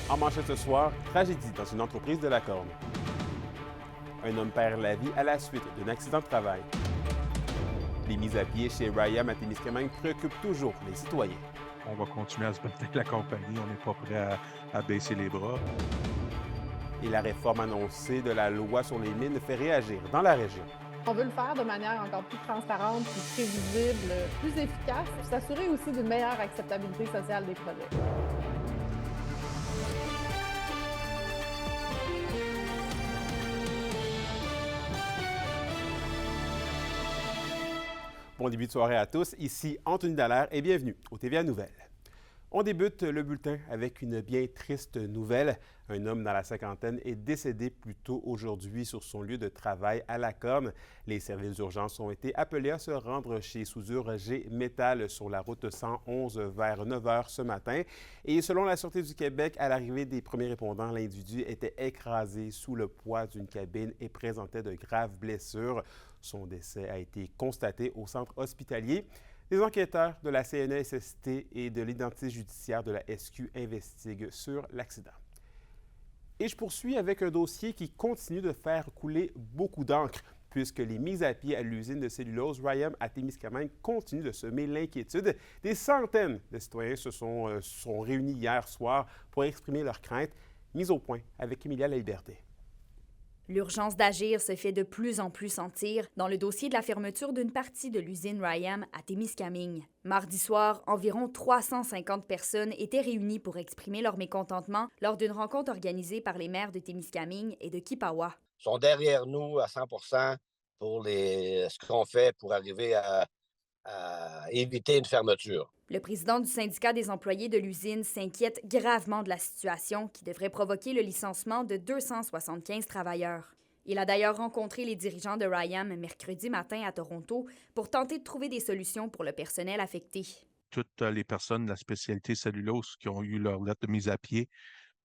En manchette ce soir, tragédie dans une entreprise de la Corne. Un homme perd la vie à la suite d'un accident de travail. Les mises à pied chez Ryam à Témiscamingue préoccupent toujours les citoyens. On va continuer à se battre avec la compagnie. On n'est pas prêt à baisser les bras. Et la réforme annoncée de la loi sur les mines fait réagir dans la région. On veut le faire de manière encore plus transparente, plus prévisible, plus efficace, pour s'assurer aussi d'une meilleure acceptabilité sociale des projets. Bon début de soirée à tous, ici Anthony Dallaire et bienvenue au TVA Nouvelles. On débute le bulletin avec une bien triste nouvelle. Un homme dans la cinquantaine est décédé plus tôt aujourd'hui sur son lieu de travail à La Corne. Les services d'urgence ont été appelés à se rendre chez Soudure G Métal sur la route 111 vers 9 h ce matin. Et selon la Sûreté du Québec, à l'arrivée des premiers répondants, l'individu était écrasé sous le poids d'une cabine et présentait de graves blessures. Son décès a été constaté au centre hospitalier. Les enquêteurs de la CNESST et de l'identité judiciaire de la SQ investiguent sur l'accident. Et je poursuis avec un dossier qui continue de faire couler beaucoup d'encre, puisque les mises à pied à l'usine de cellulose Ryam à Témiscamingue continuent de semer l'inquiétude. Des centaines de citoyens se sont réunis hier soir pour exprimer leurs craintes. Mise au point avec Emilia Laliberté. L'urgence d'agir se fait de plus en plus sentir dans le dossier de la fermeture d'une partie de l'usine Ryam à Témiscamingue. Mardi soir, environ 350 personnes étaient réunies pour exprimer leur mécontentement lors d'une rencontre organisée par les maires de Témiscamingue et de Kipawa. Ils sont derrière nous à 100 pour ce qu'on fait pour arriver à éviter une fermeture. Le président du syndicat des employés de l'usine s'inquiète gravement de la situation qui devrait provoquer le licenciement de 275 travailleurs. Il a d'ailleurs rencontré les dirigeants de Ryam mercredi matin à Toronto pour tenter de trouver des solutions pour le personnel affecté. Toutes les personnes de la spécialité cellulose qui ont eu leur lettre de mise à pied,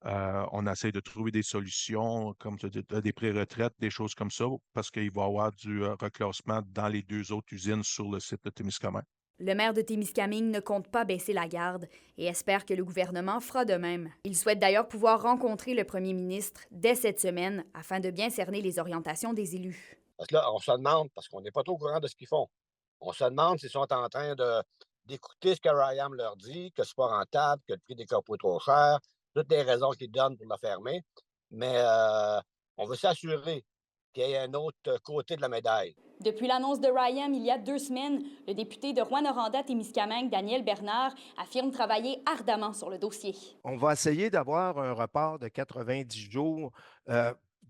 on essaie de trouver des solutions, comme des pré-retraites, des choses comme ça, parce qu'il va y avoir du reclassement dans les deux autres usines sur le site de Témiscamingue. Le maire de Témiscamingue ne compte pas baisser la garde et espère que le gouvernement fera de même. Il souhaite d'ailleurs pouvoir rencontrer le premier ministre dès cette semaine afin de bien cerner les orientations des élus. Parce que là, on se demande, parce qu'on n'est pas trop au courant de ce qu'ils font, on se demande s'ils sont en train d'écouter ce que Ryam leur dit, que c'est pas rentable, que le prix des copeaux est trop cher, toutes les raisons qu'ils donnent pour la fermer. Mais on veut s'assurer qu'il y ait un autre côté de la médaille. Depuis l'annonce de Ryam il y a 2 semaines, le député de Rouyn-Noranda-Témiscamingue, Daniel Bernard, affirme travailler ardemment sur le dossier. On va essayer d'avoir un report de 90 jours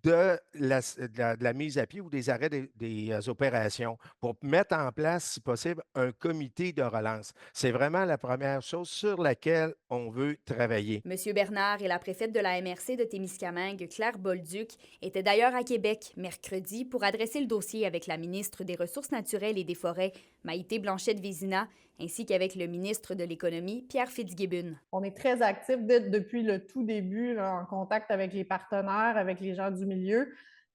de la mise à pied ou des arrêts des opérations pour mettre en place, si possible, un comité de relance. C'est vraiment la première chose sur laquelle on veut travailler. M. Bernard et la préfète de la MRC de Témiscamingue, Claire Bolduc, étaient d'ailleurs à Québec mercredi pour adresser le dossier avec la ministre des Ressources naturelles et des Forêts, Maïté Blanchette-Vézina, ainsi qu'avec le ministre de l'Économie, Pierre Fitzgibbon. On est très actifs depuis le tout début, là, en contact avec les partenaires, avec les gens du milieu.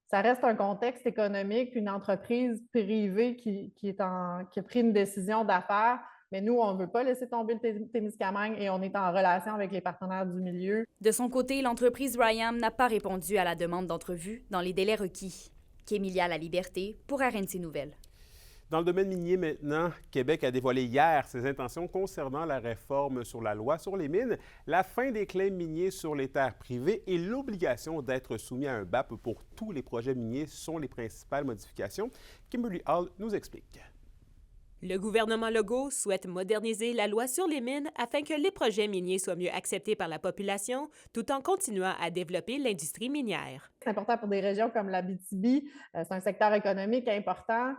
Ça reste un contexte économique, une entreprise privée qui a pris une décision d'affaires. Mais nous, on ne veut pas laisser tomber le Témiscamingue et on est en relation avec les partenaires du milieu. De son côté, l'entreprise Ryam n'a pas répondu à la demande d'entrevue dans les délais requis. Qu'Emilia Laliberté pour RNC Nouvelles. Dans le domaine minier maintenant, Québec a dévoilé hier ses intentions concernant la réforme sur la loi sur les mines, la fin des claims miniers sur les terres privées et l'obligation d'être soumis à un BAP pour tous les projets miniers sont les principales modifications. Kimberly Hall nous explique. Le gouvernement Legault souhaite moderniser la loi sur les mines afin que les projets miniers soient mieux acceptés par la population, tout en continuant à développer l'industrie minière. C'est important pour des régions comme l'Abitibi. C'est un secteur économique important.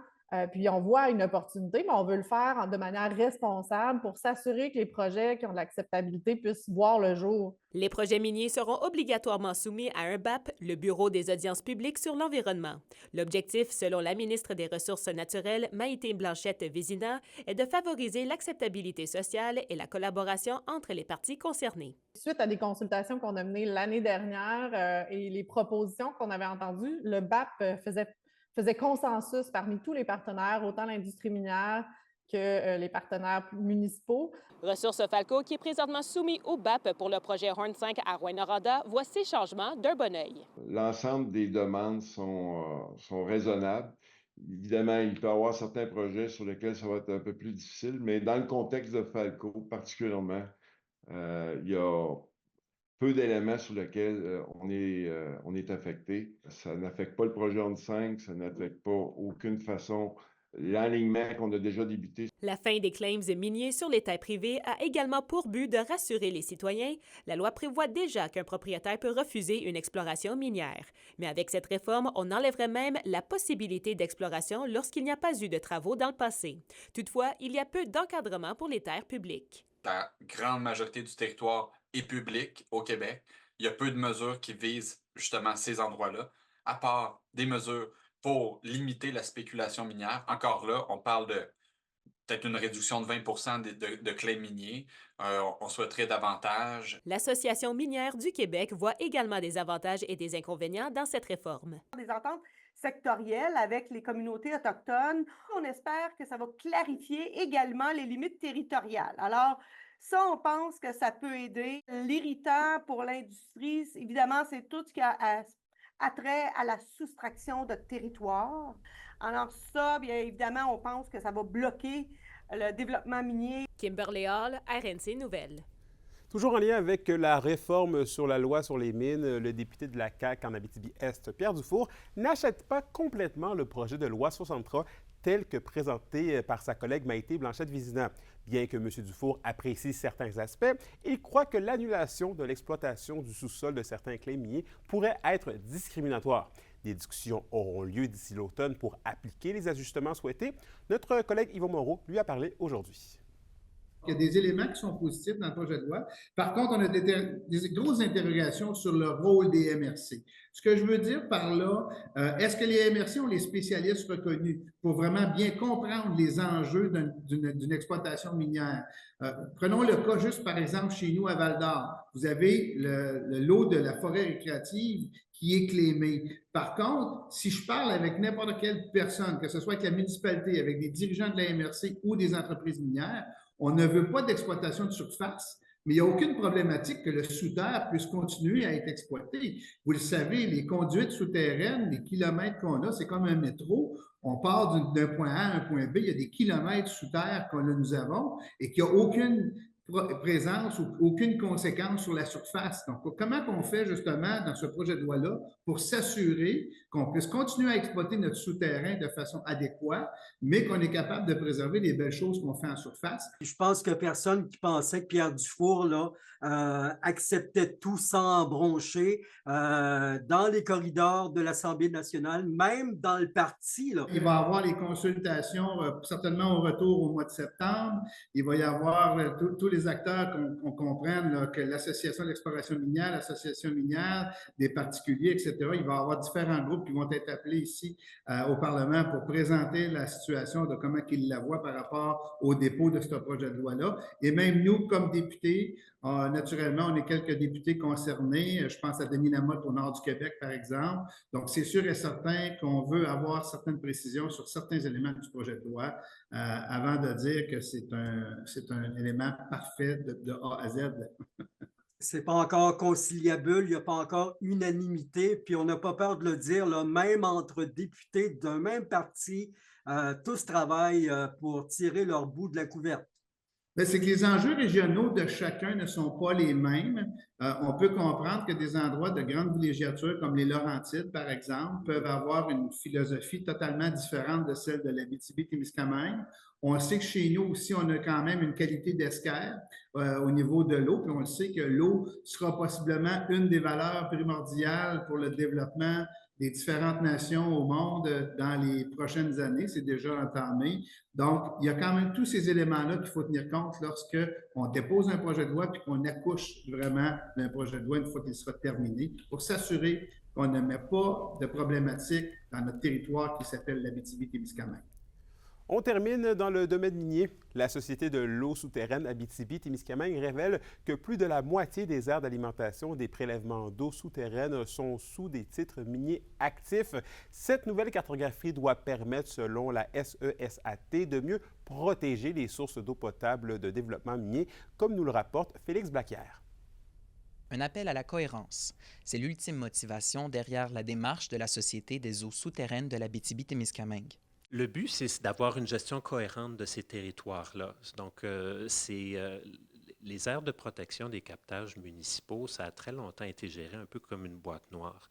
Puis on voit une opportunité, mais on veut le faire de manière responsable pour s'assurer que les projets qui ont de l'acceptabilité puissent voir le jour. Les projets miniers seront obligatoirement soumis à un BAP, le Bureau des audiences publiques sur l'environnement. L'objectif, selon la ministre des Ressources naturelles, Maïté Blanchette-Vézina, est de favoriser l'acceptabilité sociale et la collaboration entre les parties concernées. Suite à des consultations qu'on a menées l'année dernière et les propositions qu'on avait entendues, le BAP faisait consensus parmi tous les partenaires, autant l'industrie minière que les partenaires municipaux. Ressources Falco, qui est présentement soumis au BAP pour le projet Horn 5 à Rouyn-Noranda, voit ces changements d'un bon œil. L'ensemble des demandes sont raisonnables. Évidemment, il peut y avoir certains projets sur lesquels ça va être un peu plus difficile, mais dans le contexte de Falco, particulièrement, il y a peu d'éléments sur lesquels on est affecté. Ça n'affecte pas le projet Horn 5, ça n'affecte pas aucune façon l'alignement qu'on a déjà débuté. La fin des claims miniers sur les terres privées a également pour but de rassurer les citoyens. La loi prévoit déjà qu'un propriétaire peut refuser une exploration minière. Mais avec cette réforme, on enlèverait même la possibilité d'exploration lorsqu'il n'y a pas eu de travaux dans le passé. Toutefois, il y a peu d'encadrement pour les terres publiques. La grande majorité du territoire est public au Québec. Il y a peu de mesures qui visent justement ces endroits-là, à part des mesures pour limiter la spéculation minière. Encore là, on parle de peut-être une réduction de 20 de claims miniers. On souhaiterait davantage. L'Association minière du Québec voit également des avantages et des inconvénients dans cette réforme. Des ententes sectorielles avec les communautés autochtones. On espère que ça va clarifier également les limites territoriales. Alors, ça, on pense que ça peut aider. L'irritant pour l'industrie, évidemment, c'est tout ce qui a trait à la soustraction de territoire. Alors ça, bien évidemment, on pense que ça va bloquer le développement minier. Kimberly Hall, RNC Nouvelles. Toujours en lien avec la réforme sur la loi sur les mines, le député de la CAQ en Abitibi-Est, Pierre Dufour, n'achète pas complètement le projet de loi 63 tel que présenté par sa collègue Maïté Blanchette-Vézina. Bien que M. Dufour apprécie certains aspects, il croit que l'annulation de l'exploitation du sous-sol de certains claims miniers pourrait être discriminatoire. Des discussions auront lieu d'ici l'automne pour appliquer les ajustements souhaités. Notre collègue Yvon Moreau lui a parlé aujourd'hui. Il y a des éléments qui sont positifs dans le projet de loi. Par contre, on a des grosses interrogations sur le rôle des MRC. Ce que je veux dire par là, est-ce que les MRC ont les spécialistes reconnus pour vraiment bien comprendre les enjeux d'une exploitation minière? Prenons le cas juste, par exemple, chez nous à Val-d'Or. Vous avez le lot de la forêt récréative qui est clémé. Par contre, si je parle avec n'importe quelle personne, que ce soit avec la municipalité, avec des dirigeants de la MRC ou des entreprises minières, on ne veut pas d'exploitation de surface, mais il n'y a aucune problématique que le sous-terre puisse continuer à être exploité. Vous le savez, les conduites souterraines, les kilomètres qu'on a, c'est comme un métro. On part d'un point A à un point B, il y a des kilomètres sous terre que nous avons et qu'il n'y a aucune présence ou aucune conséquence sur la surface. Donc, comment on fait justement dans ce projet de loi-là pour s'assurer qu'on puisse continuer à exploiter notre souterrain de façon adéquate, mais qu'on est capable de préserver les belles choses qu'on fait en surface? Je pense qu'il n'y a personne qui pensait que Pierre Dufour là, acceptait tout sans broncher dans les corridors de l'Assemblée nationale, même dans le parti. Là. Il va y avoir les consultations certainement au retour au mois de septembre. Il va y avoir tous les acteurs qu'on comprenne là, que l'Association d'exploration minière, l'Association minière, des particuliers, etc. Il va y avoir différents groupes qui vont être appelés ici au Parlement pour présenter la situation de comment ils la voient par rapport au dépôt de ce projet de loi-là. Et même nous, comme députés, naturellement, on est quelques députés concernés. Je pense à Denis Lamotte au nord du Québec, par exemple. Donc, c'est sûr et certain qu'on veut avoir certaines précisions sur certains éléments du projet de loi avant de dire que c'est un élément parfait de A à Z. C'est pas encore conciliable, il n'y a pas encore unanimité, puis on n'a pas peur de le dire, là, même entre députés d'un même parti, tous travaillent pour tirer leur bout de la couverte. C'est que les enjeux régionaux de chacun ne sont pas les mêmes. On peut comprendre que des endroits de grande villégiature, comme les Laurentides, par exemple, peuvent avoir une philosophie totalement différente de celle de l'Abitibi-Témiscamingue. On sait que chez nous aussi, on a quand même une qualité d'esquerre au niveau de l'eau, puis on sait que l'eau sera possiblement une des valeurs primordiales pour le développement des différentes nations au monde dans les prochaines années. C'est déjà entamé. Donc, il y a quand même tous ces éléments-là qu'il faut tenir compte lorsqu'on dépose un projet de loi puis qu'on accouche vraiment d'un projet de loi une fois qu'il sera terminé pour s'assurer qu'on ne met pas de problématique dans notre territoire qui s'appelle l'Abitibi-Témiscamingue. On termine dans le domaine minier. La Société de l'eau souterraine Abitibi-Témiscamingue révèle que plus de la moitié des aires d'alimentation des prélèvements d'eau souterraine sont sous des titres miniers actifs. Cette nouvelle cartographie doit permettre, selon la SESAT, de mieux protéger les sources d'eau potable de développement minier, comme nous le rapporte Félix Blaquière. Un appel à la cohérence. C'est l'ultime motivation derrière la démarche de la Société des eaux souterraines de l'Abitibi-Témiscamingue. Le but, c'est d'avoir une gestion cohérente de ces territoires-là. Donc, les aires de protection des captages municipaux, ça a très longtemps été géré un peu comme une boîte noire.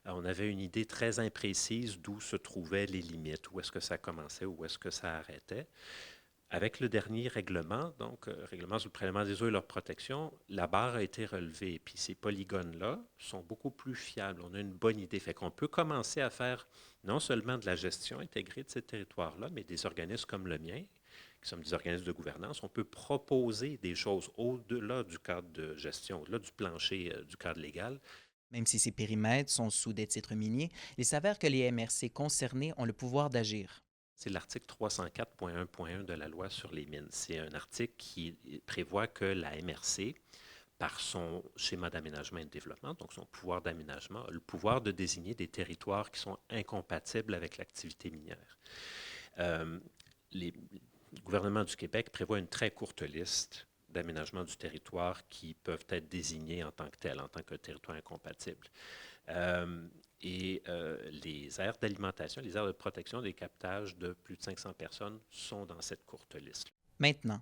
On avait une idée très imprécise d'où se trouvaient les limites, où est-ce que ça commençait, où est-ce que ça arrêtait. Avec le dernier règlement, donc règlement sur le prélèvement des eaux et leur protection, la barre a été relevée. Puis ces polygones-là sont beaucoup plus fiables. On a une bonne idée. Fait qu'on peut commencer à faire non seulement de la gestion intégrée de ces territoires-là, mais des organismes comme le mien, qui sont des organismes de gouvernance, on peut proposer des choses au-delà du cadre de gestion, au-delà du plancher du cadre légal. Même si ces périmètres sont sous des titres miniers, il s'avère que les MRC concernés ont le pouvoir d'agir. C'est l'article 304.1.1 de la loi sur les mines. C'est un article qui prévoit que la MRC, par son schéma d'aménagement et de développement, donc son pouvoir d'aménagement, a le pouvoir de désigner des territoires qui sont incompatibles avec l'activité minière. Le gouvernement du Québec prévoit une très courte liste d'aménagement du territoire qui peuvent être désignés en tant que tels, en tant que territoire incompatible. Les aires d'alimentation, les aires de protection des captages de plus de 500 personnes sont dans cette courte liste. Maintenant,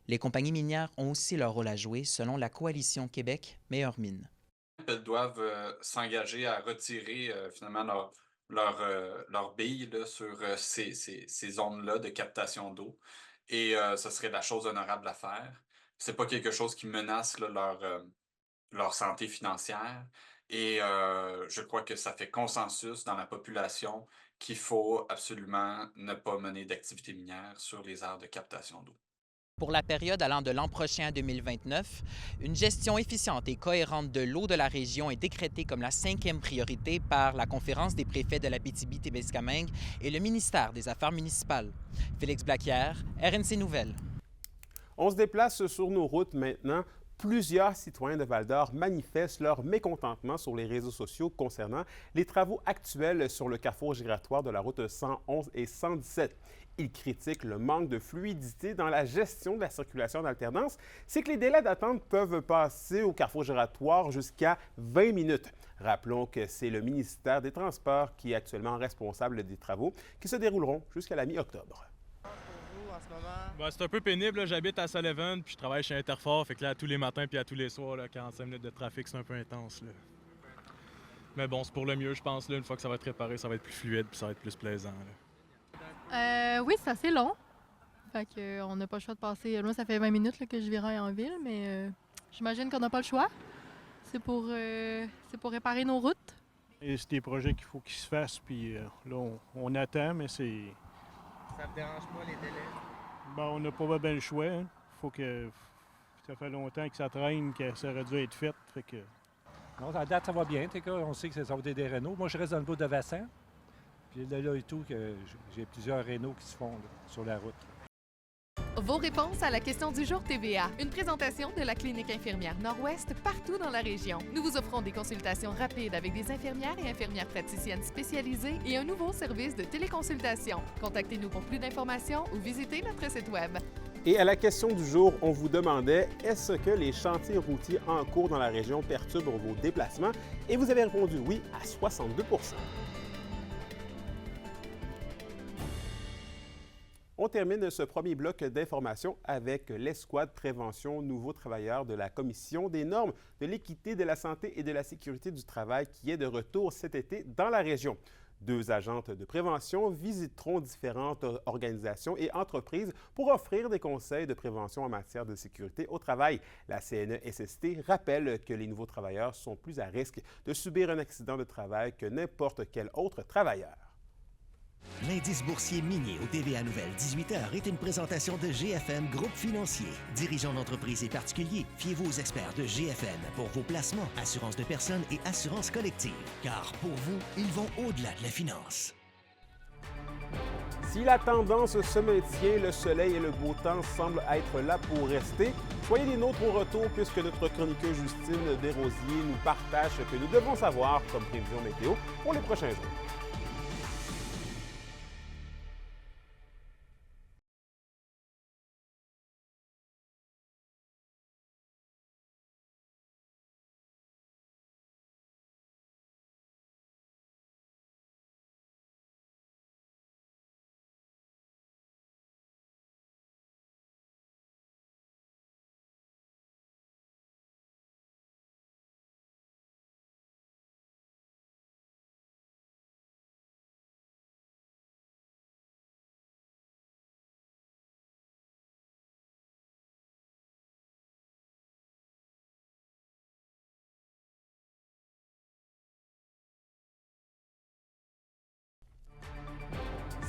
les compagnies minières ont aussi leur rôle à jouer selon la coalition Québec Meilleure Mine. Elles doivent s'engager à retirer finalement leur bille là, sur ces zones-là de captation d'eau. Et ce serait la chose honorable à faire. Ce n'est pas quelque chose qui menace là, leur santé financière. Et je crois que ça fait consensus dans la population qu'il faut absolument ne pas mener d'activité minière sur les aires de captation d'eau. Pour la période allant de l'an prochain à 2029, une gestion efficiente et cohérente de l'eau de la région est décrétée comme la 5e priorité par la Conférence des préfets de l'Abitibi-Témiscamingue et le ministère des Affaires municipales. Félix Blaquière, RNC Nouvelles. On se déplace sur nos routes maintenant. Plusieurs citoyens de Val-d'Or manifestent leur mécontentement sur les réseaux sociaux concernant les travaux actuels sur le carrefour giratoire de la route 111 et 117. Ils critiquent le manque de fluidité dans la gestion de la circulation d'alternance. C'est que les délais d'attente peuvent passer au carrefour giratoire jusqu'à 20 minutes. Rappelons que c'est le ministère des Transports qui est actuellement responsable des travaux qui se dérouleront jusqu'à la mi-octobre. C'est un peu pénible. J'habite à Sullivan, puis je travaille chez Interfort. Fait que là, tous les matins puis à tous les soirs, là, 45 minutes de trafic, c'est un peu intense. Là. Mais bon, c'est pour le mieux, je pense. Là, une fois que ça va être réparé, ça va être plus fluide puis ça va être plus plaisant. Oui, c'est assez long. Fait que, on n'a pas le choix de passer. Moi, ça fait 20 minutes là, que je virais en ville, mais j'imagine qu'on n'a pas le choix. C'est pour réparer nos routes. Et c'est des projets qu'il faut qu'ils se fassent, puis là, on attend, mais c'est... Ça ne dérange pas les délais? On n'a pas bien le choix. Hein. Faut que... Ça fait longtemps que ça traîne, que ça aurait dû être fait. Fait que... Non, à date, ça va bien. On sait que ça va être des Renault. Moi, je reste dans le bout de Vassan. Puis là et tout, que j'ai plusieurs Renault qui se font là, sur la route. Vos réponses à la question du jour TVA. Une présentation de la Clinique infirmière Nord-Ouest partout dans la région. Nous vous offrons des consultations rapides avec des infirmières et infirmières praticiennes spécialisées et un nouveau service de téléconsultation. Contactez-nous pour plus d'informations ou visitez notre site Web. Et à la question du jour, on vous demandait « Est-ce que les chantiers routiers en cours dans la région perturbent vos déplacements? » Et vous avez répondu oui à 62 %. On termine ce premier bloc d'informations avec l'escouade prévention nouveaux travailleurs de la Commission des normes de l'équité, de la santé et de la sécurité du travail qui est de retour cet été dans la région. 2 agentes de prévention visiteront différentes organisations et entreprises pour offrir des conseils de prévention en matière de sécurité au travail. La CNESST rappelle que les nouveaux travailleurs sont plus à risque de subir un accident de travail que n'importe quel autre travailleur. L'indice boursier minier au TVA Nouvelle 18h est une présentation de GFM Groupe Financier. Dirigeants d'entreprises et particuliers, fiez-vous aux experts de GFM pour vos placements, assurances de personnes et assurances collectives. Car pour vous, ils vont au-delà de la finance. Si la tendance se maintient, le soleil et le beau temps semblent être là pour rester. Soyez des nôtres au retour puisque notre chroniqueuse Justine Desrosiers nous partage ce que nous devons savoir comme prévision météo pour les prochains jours.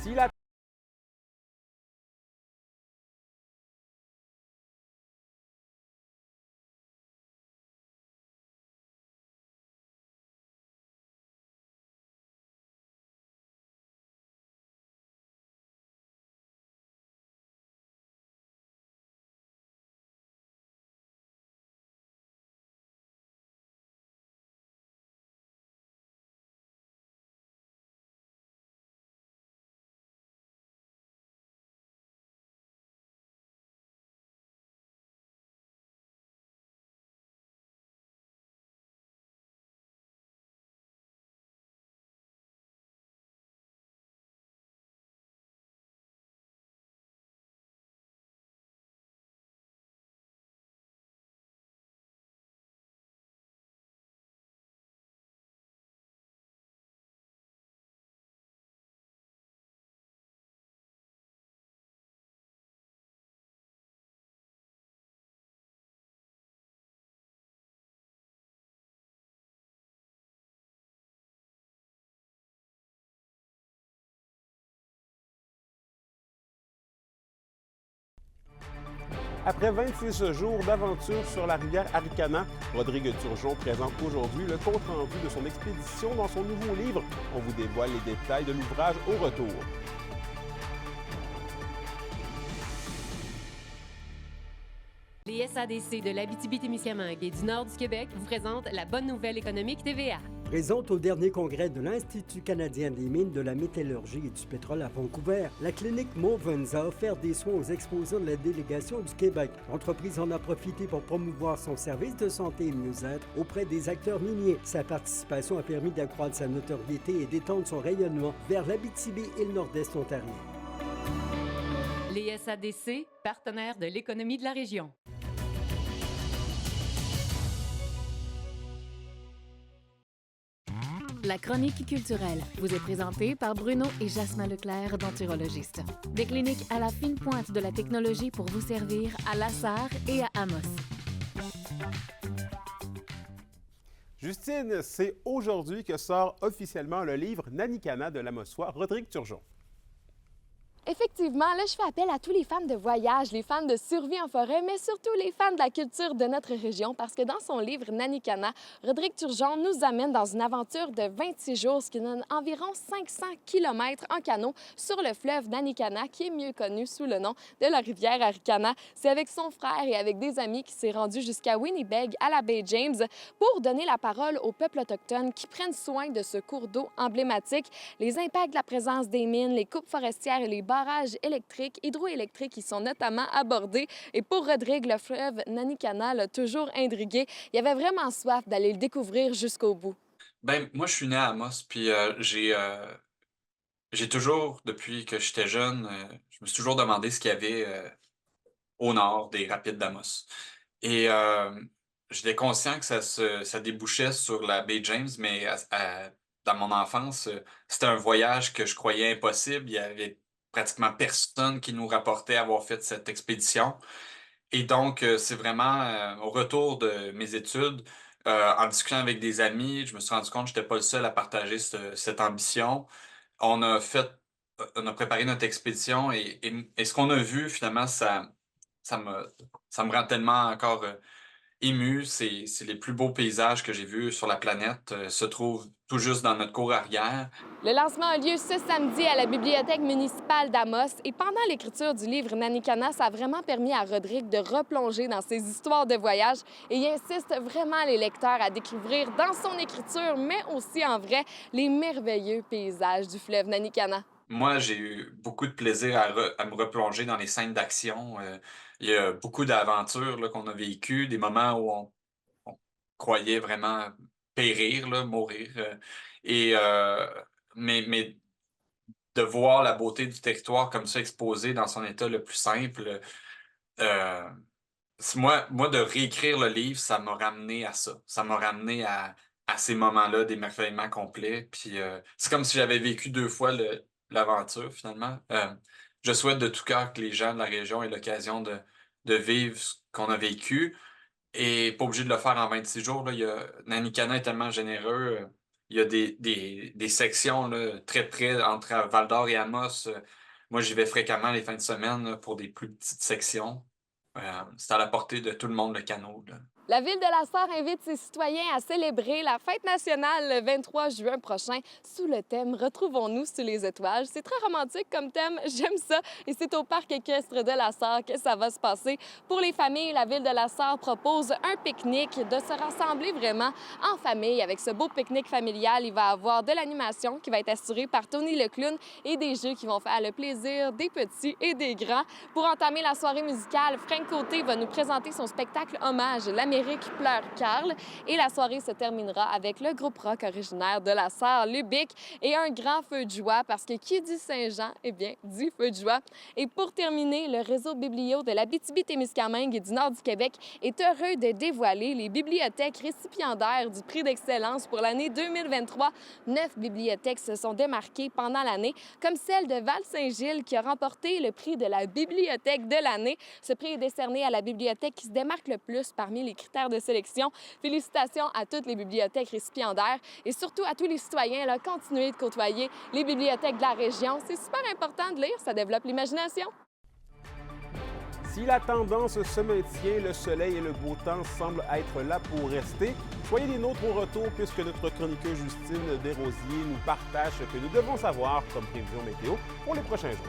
Si la Après 26 jours d'aventure sur la rivière Aricana, Rodrigue Turgeon présente aujourd'hui le compte-rendu de son expédition dans son nouveau livre. On vous dévoile les détails de l'ouvrage au retour. Les SADC de l'Abitibi-Témiscamingue et du nord du Québec vous présentent la bonne nouvelle économique TVA. Présente au dernier congrès de l'Institut canadien des mines, de la métallurgie et du pétrole à Vancouver, la clinique Movens a offert des soins aux exposants de la délégation du Québec. L'entreprise en a profité pour promouvoir son service de santé et mieux-être auprès des acteurs miniers. Sa participation a permis d'accroître sa notoriété et d'étendre son rayonnement vers l'Abitibi et le nord-est ontarien. Les SADC, partenaires de l'économie de la région. La chronique culturelle vous est présentée par Bruno et Jasmin Leclerc, denturologistes. Des cliniques à la fine pointe de la technologie pour vous servir à Lassar et à Amos. Justine, c'est aujourd'hui que sort officiellement le livre Nanicana de l'Amossois Rodrigue Turgeon. Effectivement, là, je fais appel à tous les fans de voyage, les fans de survie en forêt, mais surtout les fans de la culture de notre région, parce que dans son livre Nanicana, Rodrigue Turgeon nous amène dans une aventure de 26 jours, ce qui donne environ 500 km en canot sur le fleuve Nanicana, qui est mieux connu sous le nom de la rivière Aricana. C'est avec son frère et avec des amis qu'il s'est rendu jusqu'à Winnipeg, à la baie James, pour donner la parole aux peuples autochtones qui prennent soin de ce cours d'eau emblématique, les impacts de la présence des mines, les coupes forestières et les barrages électriques, hydroélectriques qui sont notamment abordés. Et pour Rodrigue, le fleuve Nanicana l'a toujours intrigué. Il avait vraiment soif d'aller le découvrir jusqu'au bout. Ben, moi, je suis né à Amos, puis j'ai toujours, depuis que j'étais jeune, je me suis toujours demandé ce qu'il y avait au nord des rapides d'Amos. Et j'étais conscient que ça débouchait sur la baie James, mais dans mon enfance, c'était un voyage que je croyais impossible. Il y avait pratiquement personne qui nous rapportait avoir fait cette expédition. Et donc, c'est vraiment au retour de mes études, en discutant avec des amis, je me suis rendu compte que je n'étais pas le seul à partager cette ambition. On a préparé notre expédition et ce qu'on a vu, finalement, ça me rend tellement encore ému. C'est les plus beaux paysages que j'ai vus sur la planète, se trouvent tout juste dans notre cour arrière. Le lancement a lieu ce samedi à la bibliothèque municipale d'Amos et pendant l'écriture du livre Nanicana, ça a vraiment permis à Rodrigue de replonger dans ses histoires de voyage et il insiste vraiment les lecteurs à découvrir dans son écriture, mais aussi en vrai, les merveilleux paysages du fleuve Nanicana. Moi, j'ai eu beaucoup de plaisir à me replonger dans les scènes d'action. Il y a beaucoup d'aventures là, qu'on a vécues, des moments où on croyait vraiment périr, là, mourir. Et, mais de voir la beauté du territoire comme ça exposé dans son état le plus simple, moi, de réécrire le livre, ça m'a ramené à ça. Ça m'a ramené à ces moments-là d'émerveillement complet. Puis c'est comme si j'avais vécu 2 fois l'aventure, finalement. Je souhaite de tout cœur que les gens de la région aient l'occasion de vivre ce qu'on a vécu. Et pas obligé de le faire en 26 jours. Là. Nanicana est tellement généreux. Il y a des sections là, très près entre Val-d'Or et Amos. Moi, j'y vais fréquemment les fins de semaine là, pour des plus petites sections. C'est à la portée de tout le monde, le canot. Là. La Ville de la Sarre invite ses citoyens à célébrer la fête nationale le 23 juin prochain sous le thème « Retrouvons-nous sous les étoiles ». C'est très romantique comme thème, j'aime ça. Et c'est au parc équestre de la Sarre que ça va se passer. Pour les familles, la Ville de la Sarre propose un pique-nique, de se rassembler vraiment en famille. Avec ce beau pique-nique familial, il va y avoir de l'animation qui va être assurée par Tony le clown et des jeux qui vont faire le plaisir des petits et des grands. Pour entamer la soirée musicale, Frank Côté va nous présenter son spectacle hommage, l'Amérique pleure Carl. Et la soirée se terminera avec le groupe rock originaire de la Sarre, Lubic, et un grand feu de joie parce que qui dit Saint-Jean, eh bien, dit feu de joie. Et pour terminer, le réseau biblio de l'Abitibi-Témiscamingue et du Nord du Québec est heureux de dévoiler les bibliothèques récipiendaires du prix d'excellence pour l'année 2023. 9 bibliothèques se sont démarquées pendant l'année, comme celle de Val-Saint-Gilles qui a remporté le prix de la bibliothèque de l'année. Ce prix est décerné à la bibliothèque qui se démarque le plus parmi les critères de sélection. Félicitations à toutes les bibliothèques récipiendaires et surtout à tous les citoyens. Là, continuez de côtoyer les bibliothèques de la région. C'est super important de lire, ça développe l'imagination. Si la tendance se maintient, le soleil et le beau temps semblent être là pour rester. Soyez des nôtres au retour puisque notre chroniqueuse Justine Desrosiers nous partage ce que nous devons savoir comme prévision météo pour les prochains jours.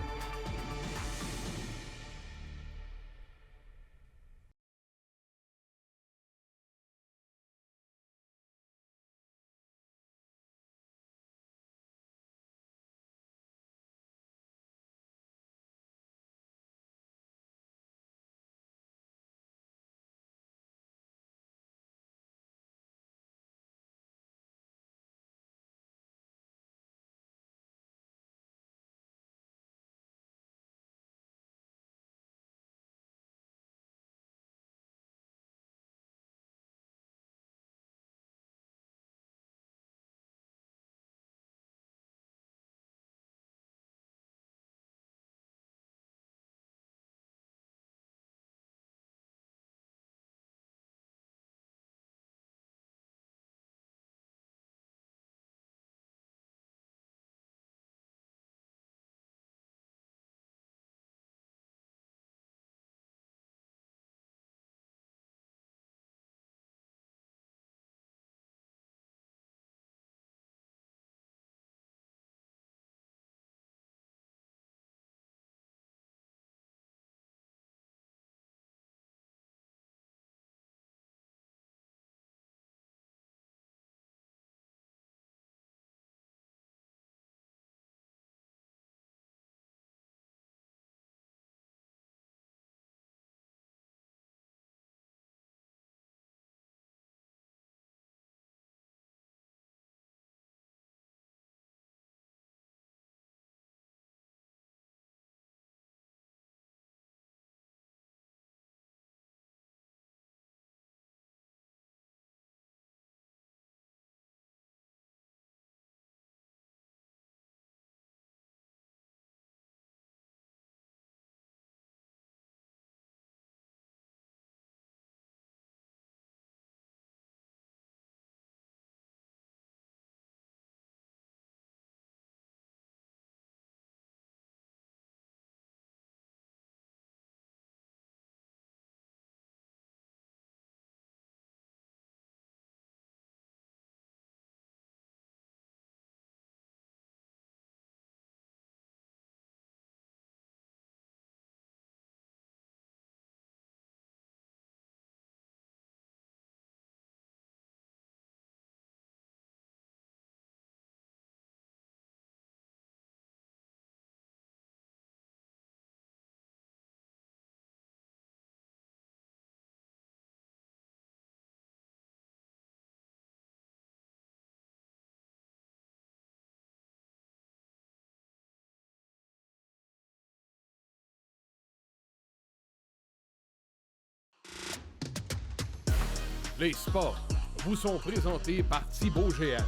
Les sports vous sont présentés par Thibaut GM,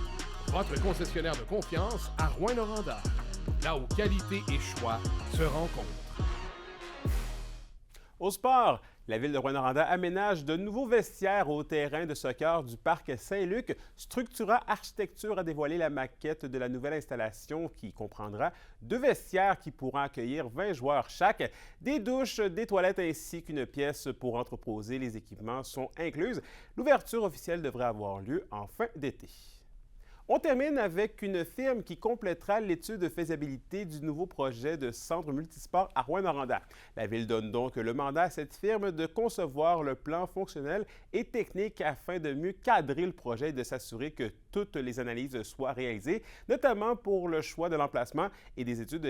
votre concessionnaire de confiance à Rouyn-Noranda, là où qualité et choix se rencontrent. Au sport, la Ville de Rouyn-Noranda aménage de nouveaux vestiaires au terrain de soccer du parc Saint-Luc. Structura Architecture a dévoilé la maquette de la nouvelle installation qui comprendra 2 vestiaires qui pourront accueillir 20 joueurs chaque. Des douches, des toilettes ainsi qu'une pièce pour entreposer les équipements sont incluses. L'ouverture officielle devrait avoir lieu en fin d'été. On termine avec une firme qui complétera l'étude de faisabilité du nouveau projet de centre multisport à Rouyn-Noranda. La Ville donne donc le mandat à cette firme de concevoir le plan fonctionnel et technique afin de mieux cadrer le projet et de s'assurer que toutes les analyses soient réalisées, notamment pour le choix de l'emplacement et des études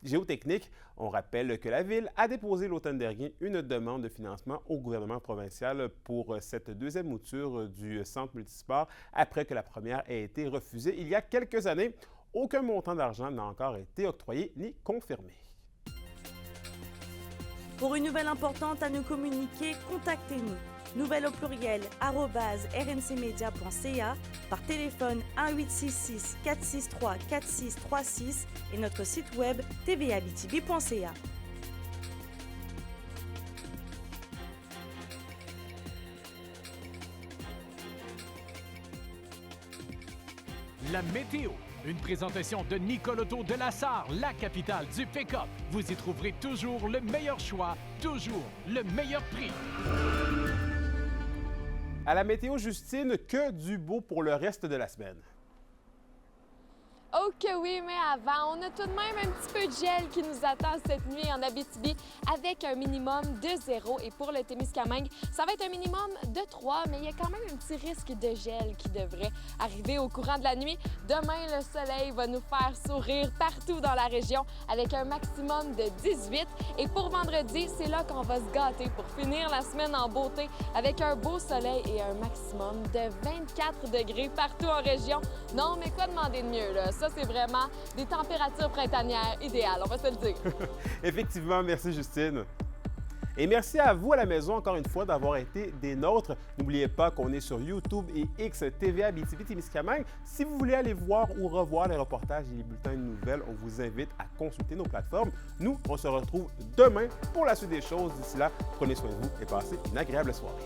géotechniques. On rappelle que la Ville a déposé l'automne dernier une demande de financement au gouvernement provincial pour cette deuxième mouture du centre multisport après que la première ait été refusée il y a quelques années. Aucun montant d'argent n'a encore été octroyé ni confirmé. Pour une nouvelle importante à nous communiquer, contactez-nous. Nouvelle au pluriel @rncmedia.ca, par téléphone 1-866 463 4636 et notre site web tvabitibi.ca. La météo, une présentation de Nicole Auto de la Sarre, la capitale du pick-up. Vous y trouverez toujours le meilleur choix, toujours le meilleur prix. À la météo, Justine, que du beau pour le reste de la semaine. Oh que oui, mais avant, on a tout de même un petit peu de gel qui nous attend cette nuit en Abitibi avec un minimum de 0. Et pour le Témiscamingue, ça va être un minimum de 3, mais il y a quand même un petit risque de gel qui devrait arriver au courant de la nuit. Demain, le soleil va nous faire sourire partout dans la région avec un maximum de 18. Et pour vendredi, c'est là qu'on va se gâter pour finir la semaine en beauté avec un beau soleil et un maximum de 24 degrés partout en région. Non, mais quoi demander de mieux, là? Ça, c'est vraiment des températures printanières idéales, on va se le dire. Effectivement, merci Justine. Et merci à vous à la maison, encore une fois, d'avoir été des nôtres. N'oubliez pas qu'on est sur YouTube et X TVA Abitibi-Témiscamingue. Si vous voulez aller voir ou revoir les reportages et les bulletins de nouvelles, on vous invite à consulter nos plateformes. Nous, on se retrouve demain pour la suite des choses. D'ici là, prenez soin de vous et passez une agréable soirée.